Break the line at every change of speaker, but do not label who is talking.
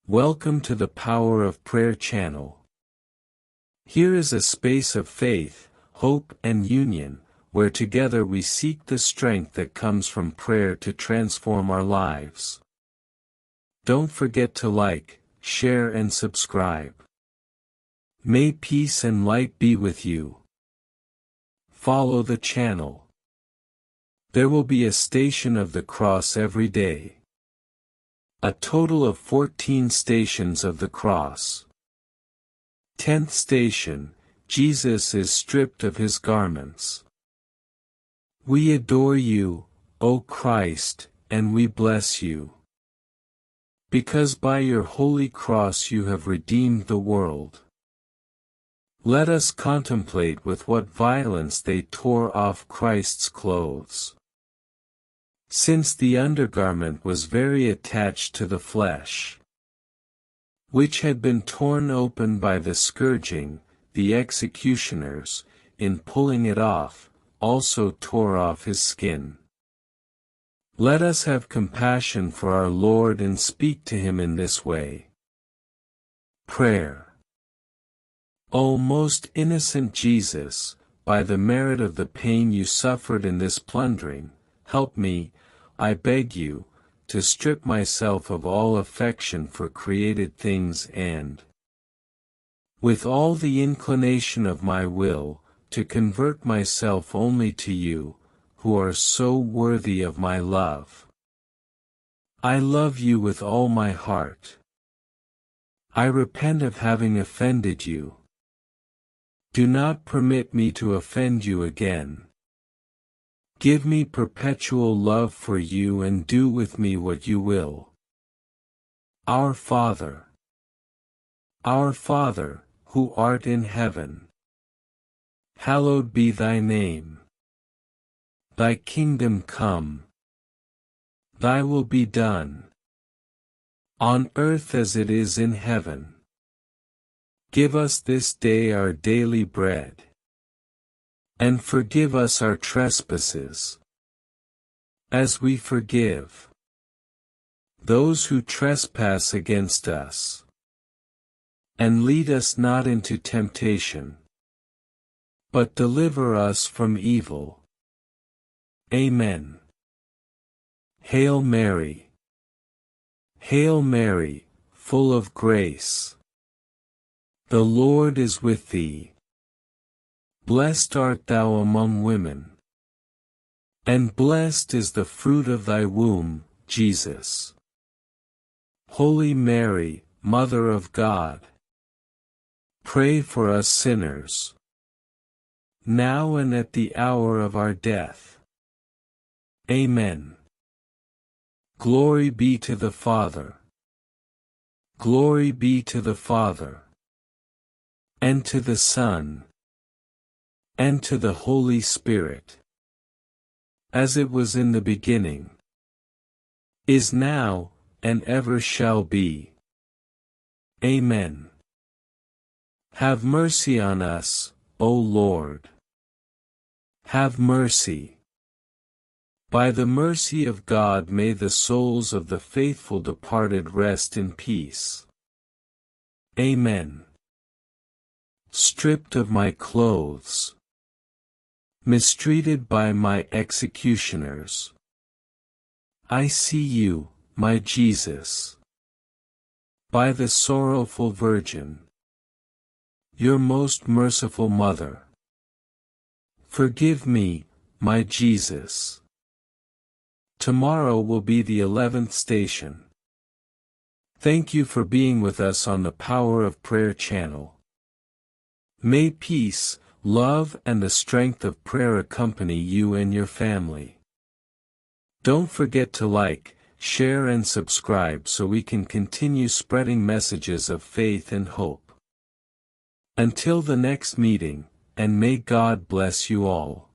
Welcome to the Power of Prayer channel. Here is a space of faith, hope and union, where together we seek the strength that comes from prayer to transform our lives. Don't forget to like, share and subscribe. May peace and light be with you. Follow the channel. There will be a station of the cross every day. A total of 14 stations of the cross. 10th station, Jesus is stripped of his garments. We adore you, O Christ, and we bless you. Because by your holy cross you have redeemed the world. Let us contemplate with what violence they tore off Christ's clothes. Since the undergarment was very attached to the flesh, which had been torn open by the scourging, the executioners, in pulling it off, also tore off his skin. Let us have compassion for our Lord and speak to him in this way. Prayer. O most innocent Jesus, by the merit of the pain you suffered in this plundering, help me, I beg you, to strip myself of all affection for created things and, with all the inclination of my will, to convert myself only to you, who are so worthy of my love. I love you with all my heart. I repent of having offended you. Do not permit me to offend you again. Give me perpetual love for you and do with me what you will. Our Father, who art in heaven, hallowed be thy name. Thy kingdom come. Thy will be done, on earth as it is in heaven. Give us this day our daily bread. And forgive us our trespasses, as we forgive those who trespass against us. And lead us not into temptation, but deliver us from evil. Amen. Hail Mary. Hail Mary, full of grace. The Lord is with thee. Blessed art thou among women, and blessed is the fruit of thy womb, Jesus. Holy Mary, Mother of God, pray for us sinners, now and at the hour of our death. Amen. Glory be to the Father. Glory be to the Father, and to the Son, and to the Holy Spirit, as it was in the beginning, is now, and ever shall be. Amen. Have mercy on us, O Lord. Have mercy. By the mercy of God may the souls of the faithful departed rest in peace. Amen. Stripped of my clothes, mistreated by my executioners, I see you, my Jesus. By the sorrowful Virgin, your most merciful Mother, forgive me, my Jesus. Tomorrow will be the 11th station. Thank you for being with us on the Power of Prayer channel. May peace, love and the strength of prayer accompany you and your family. Don't forget to like, share and subscribe so we can continue spreading messages of faith and hope. Until the next meeting, and may God bless you all.